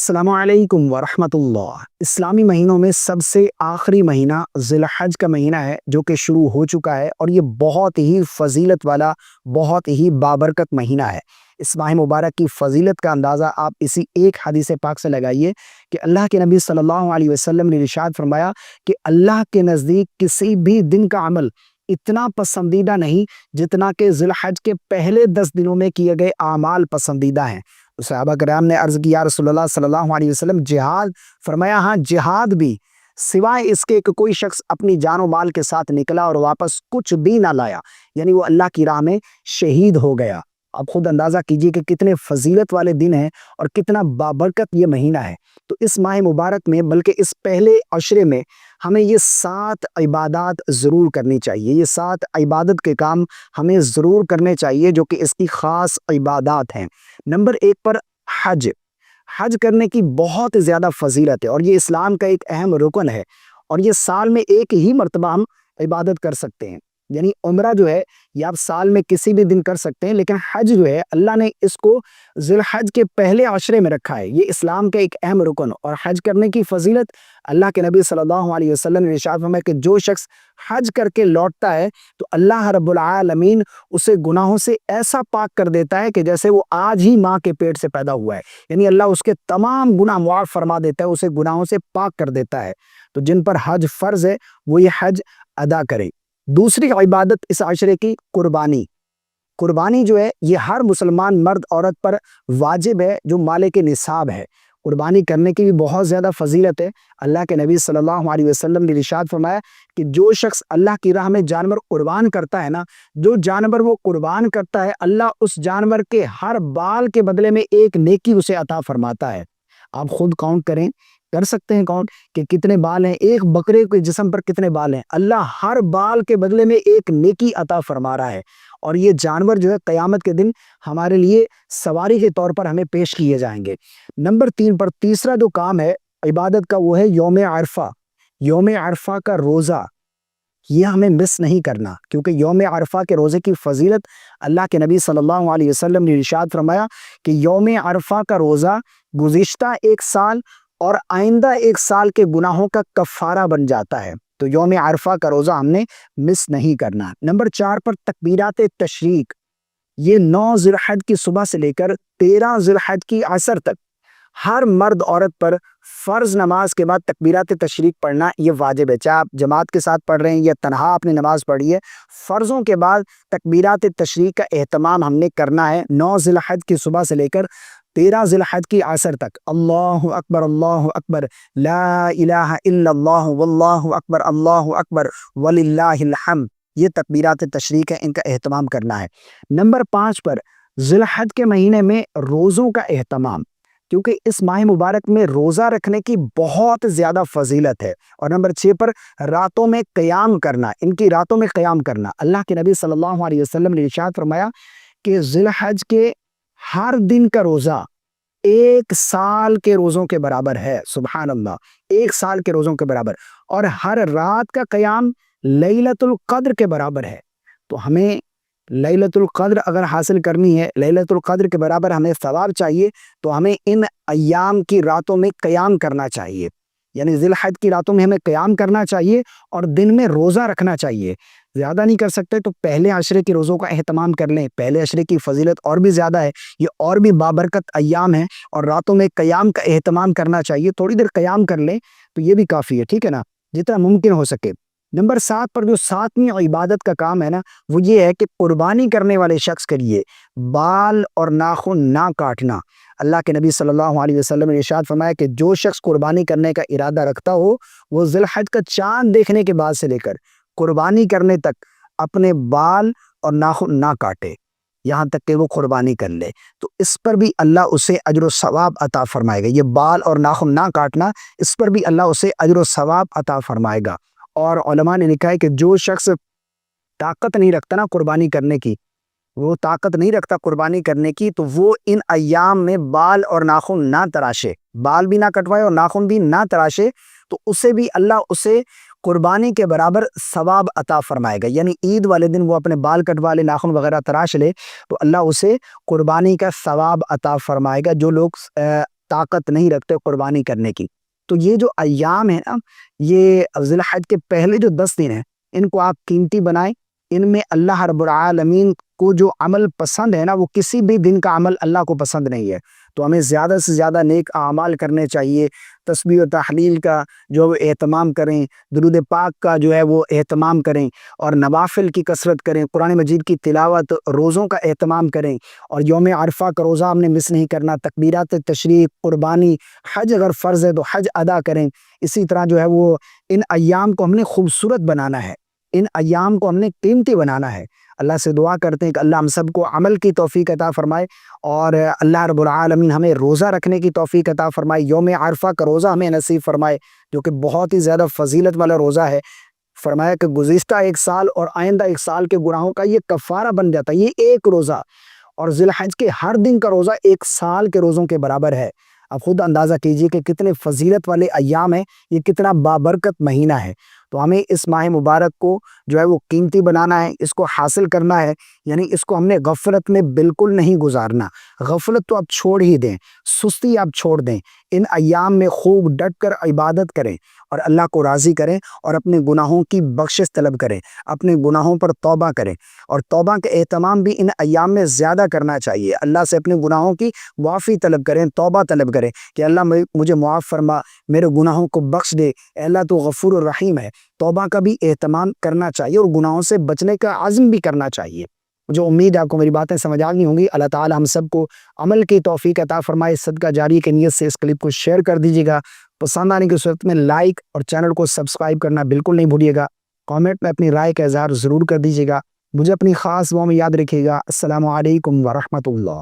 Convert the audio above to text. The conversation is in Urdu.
السلام علیکم ورحمۃ اللہ۔ اسلامی مہینوں میں سب سے آخری مہینہ ذی الحج کا مہینہ ہے جو کہ شروع ہو چکا ہے، اور یہ بہت ہی فضیلت والا، بہت ہی بابرکت مہینہ ہے۔ اس ماہ مبارک کی فضیلت کا اندازہ آپ اسی ایک حدیث پاک سے لگائیے کہ اللہ کے نبی صلی اللہ علیہ وسلم نے ارشاد فرمایا کہ اللہ کے نزدیک کسی بھی دن کا عمل اتنا پسندیدہ نہیں جتنا کہ ذی الحج کے پہلے 10 دنوں میں کیے گئے اعمال پسندیدہ ہیں۔ صحابہ کرام نے عرض کی یا رسول اللہ صلی اللہ علیہ وسلم جہاد؟ فرمایا ہاں، جہاد بھی، سوائے اس کے کہ کوئی شخص اپنی جان و مال کے ساتھ نکلا اور واپس کچھ بھی نہ لایا، یعنی وہ اللہ کی راہ میں شہید ہو گیا۔ اب خود اندازہ کیجئے کہ کتنے فضیلت والے دن ہیں اور کتنا بابرکت یہ مہینہ ہے۔ تو اس ماہ مبارک میں، بلکہ اس پہلے عشرے میں، ہمیں یہ 7 عبادات ضرور کرنی چاہیے۔ یہ 7 عبادت کے کام ہمیں ضرور کرنے چاہیے جو کہ اس کی خاص عبادات ہیں۔ نمبر 1 پر حج۔ حج کرنے کی بہت زیادہ فضیلت ہے اور یہ اسلام کا ایک اہم رکن ہے، اور یہ سال میں ایک ہی مرتبہ ہم عبادت کر سکتے ہیں۔ یعنی عمرہ جو ہے یہ آپ سال میں کسی بھی دن کر سکتے ہیں، لیکن حج جو ہے اللہ نے اس کو ذی الحج کے پہلے عشرے میں رکھا ہے۔ یہ اسلام کا ایک اہم رکن، اور حج کرنے کی فضیلت اللہ کے نبی صلی اللہ علیہ وسلم نے ارشاد فرمایا کہ جو شخص حج کر کے لوٹتا ہے تو اللہ رب العالمین اسے گناہوں سے ایسا پاک کر دیتا ہے کہ جیسے وہ آج ہی ماں کے پیٹ سے پیدا ہوا ہے۔ یعنی اللہ اس کے تمام گناہ معاف فرما دیتا ہے، اسے گناہوں سے پاک کر دیتا ہے۔ تو جن پر حج فرض ہے وہ یہ حج ادا کرے۔ دوسری عبادت اس عشرے کی قربانی۔ قربانی جو ہے یہ ہر مسلمان مرد عورت پر واجب ہے جو مالک نصاب ہے۔ قربانی کرنے کی بھی بہت زیادہ فضیلت ہے۔ اللہ کے نبی صلی اللہ علیہ وسلم نے ارشاد فرمایا کہ جو شخص اللہ کی راہ میں جانور قربان کرتا ہے نا، جو جانور وہ قربان کرتا ہے، اللہ اس جانور کے ہر بال کے بدلے میں ایک نیکی اسے عطا فرماتا ہے۔ آپ خود کاؤنٹ کریں، کر سکتے ہیں کاؤنٹ کہ کتنے بال ہیں، ایک بکرے کے جسم پر کتنے بال ہیں؟ اللہ ہر بال کے بدلے میں ایک نیکی عطا فرما رہا ہے، اور یہ جانور جو ہے قیامت کے دن ہمارے لیے سواری کے طور پر ہمیں پیش کیے جائیں گے۔ نمبر 3 پر تیسرا جو کام ہے عبادت کا وہ ہے یوم عرفہ۔ یوم عرفہ کا روزہ یہ ہمیں مس نہیں کرنا، کیونکہ یوم عرفہ کے روزے کی فضیلت اللہ کے نبی صلی اللہ علیہ وسلم نے ارشاد فرمایا کہ یوم عرفہ کا روزہ گزشتہ 1 سال اور آئندہ 1 سال کے گناہوں کا کفارہ بن جاتا ہے۔ تو یوم عرفہ کا روزہ ہم نے مس نہیں کرنا۔ نمبر 4 پر تکبیرات تشریق۔ یہ 9 ذی الحج کی صبح سے لے کر 13 ذی الحج کی عصر تک ہر مرد عورت پر فرض نماز کے بعد تکبیرات تشریق پڑھنا یہ واجب ہے، چاہے آپ جماعت کے ساتھ پڑھ رہے ہیں یا تنہا اپنی نماز پڑھی ہے۔ فرضوں کے بعد تکبیرات تشریق کا اہتمام ہم نے کرنا ہے 9 ذی الحج کی صبح سے لے کر 13 ذی الحج کی عصر تک۔ اللہ اکبر لا الہ الا اللہ واللہ اکبر وللہ الحمد، یہ تکبیرات تشریق ہے، ان کا اہتمام کرنا ہے۔ نمبر 5 پر ذی الحج کے مہینے میں روزوں کا اہتمام، کیونکہ اس ماہ مبارک میں روزہ رکھنے کی بہت زیادہ فضیلت ہے۔ اور نمبر 6 پر راتوں میں قیام کرنا، ان کی راتوں میں قیام کرنا۔ اللہ کے نبی صلی اللہ علیہ وسلم نے ارشاد فرمایا کہ ذی الحج کے ہر دن کا روزہ 1 سال کے روزوں کے برابر ہے۔ سبحان اللہ، 1 سال کے روزوں کے برابر، اور ہر رات کا قیام لیلۃ القدر کے برابر ہے۔ تو ہمیں لیلۃ القدر اگر حاصل کرنی ہے، لیلۃ القدر کے برابر ہمیں ثواب چاہیے، تو ہمیں ان ایام کی راتوں میں قیام کرنا چاہیے۔ یعنی ذی الحج کی راتوں میں ہمیں قیام کرنا چاہیے اور دن میں روزہ رکھنا چاہیے۔ زیادہ نہیں کر سکتے تو پہلے عشرے کے روزوں کا اہتمام کر لیں۔ پہلے عشرے کی فضیلت اور بھی زیادہ ہے، یہ اور بھی بابرکت ایام ہیں، اور راتوں میں قیام کا اہتمام کرنا چاہیے۔ تھوڑی دیر قیام کر لیں تو یہ بھی کافی ہے، ٹھیک ہے نا، جتنا ممکن ہو سکے۔ نمبر 7 پر جو 7ویں عبادت کا کام ہے نا، وہ یہ ہے کہ قربانی کرنے والے شخص کے لیے بال اور ناخن نہ کاٹنا۔ اللہ کے نبی صلی اللہ علیہ وسلم نے ارشاد فرمایا کہ جو شخص قربانی کرنے کا ارادہ رکھتا ہو، وہ ذی الحج کا چاند دیکھنے کے بعد سے لے کر قربانی کرنے تک اپنے بال اور ناخن نہ کاٹے، یہاں تک کہ وہ قربانی کر لے، تو اس پر بھی اللہ اسے اجر و ثواب عطا فرمائے گا۔ یہ بال اور ناخن نہ کاٹنا، اس پر بھی اللہ اسے اجر و ثواب عطا فرمائے گا۔ اور علماء نے لکھا ہے کہ جو شخص طاقت نہیں رکھتا نا قربانی کرنے کی، وہ طاقت نہیں رکھتا قربانی کرنے کی، تو وہ ان ایام میں بال اور ناخن نہ تراشے، بال بھی نہ کٹوائے اور ناخن بھی نہ تراشے، تو اسے بھی اللہ اسے قربانی کے برابر ثواب عطا فرمائے گا۔ یعنی عید والے دن وہ اپنے بال کٹوا لے، ناخن وغیرہ تراش لے، تو اللہ اسے قربانی کا ثواب عطا فرمائے گا۔ جو لوگ طاقت نہیں رکھتے قربانی کرنے کی۔ تو یہ جو ایام ہیں نا، یہ ذی الحج کے پہلے جو 10 دن ہیں، ان کو آپ قیمتی بنائیں۔ ان میں اللہ رب العالمین کو جو عمل پسند ہے نا، وہ کسی بھی دن کا عمل اللہ کو پسند نہیں ہے۔ تو ہمیں زیادہ سے زیادہ نیک اعمال کرنے چاہیے، تسبیح و تحلیل کا جو اہتمام کریں، درود پاک کا جو ہے وہ اہتمام کریں، اور نوافل کی کثرت کریں، قرآن مجید کی تلاوت، روزوں کا اہتمام کریں، اور یوم عرفہ کا روزہ ہم نے مس نہیں کرنا، تکبیرات تشریق، قربانی، حج اگر فرض ہے تو حج ادا کریں۔ اسی طرح جو ہے وہ ان ایام کو ہم نے خوبصورت بنانا ہے، ان ایام کو ہم نے قیمتی بنانا ہے۔ اللہ سے دعا کرتے ہیں کہ اللہ ہم سب کو عمل کی توفیق عطا فرمائے، اور اللہ رب العالمین ہمیں روزہ رکھنے کی توفیق عطا فرمائے، یوم عرفہ کا روزہ ہمیں نصیب فرمائے، جو کہ بہت ہی زیادہ فضیلت والا روزہ ہے۔ فرمایا کہ گزشتہ 1 سال اور آئندہ 1 سال کے گناہوں کا یہ کفارہ بن جاتا ہے، یہ ایک روزہ، اور ذی الحج کے ہر دن کا روزہ 1 سال کے روزوں کے برابر ہے۔ اب خود اندازہ کیجئے کہ کتنے فضیلت والے ایام ہیں، یہ کتنا بابرکت مہینہ ہے۔ تو ہمیں اس ماہ مبارک کو جو ہے وہ قیمتی بنانا ہے، اس کو حاصل کرنا ہے، یعنی اس کو ہم نے غفلت میں بالکل نہیں گزارنا۔ غفلت تو آپ چھوڑ ہی دیں، سستی آپ چھوڑ دیں، ان ایام میں خوب ڈٹ کر عبادت کریں، اور اللہ کو راضی کریں، اور اپنے گناہوں کی بخشش طلب کریں، اپنے گناہوں پر توبہ کریں، اور توبہ کا اہتمام بھی ان ایام میں زیادہ کرنا چاہیے۔ اللہ سے اپنے گناہوں کی معافی طلب کریں، توبہ طلب کریں کہ اللہ مجھے معاف فرما، میرے گناہوں کو بخش دے، اے اللہ تو غفور الرحیم ہے۔ توبہ کا بھی اہتمام کرنا چاہیے، اور گناہوں سے بچنے کا عزم بھی کرنا چاہیے۔ مجھے امید ہے آپ کو میری باتیں سمجھ آ گئی ہوں گی۔ اللہ تعالی ہم سب کو عمل کی توفیق عطا فرمائے۔ صدقہ جاری کی نیت سے اس کلپ کو شیئر کر دیجیے گا، پسند آنے کی صورت میں لائک اور چینل کو سبسکرائب کرنا بالکل نہیں بھولیے گا۔ کامنٹ میں اپنی رائے کا اظہار ضرور کر دیجیے گا۔ مجھے اپنی خاص دعاؤں میں یاد رکھیے گا۔ السلام علیکم ورحمۃ اللہ۔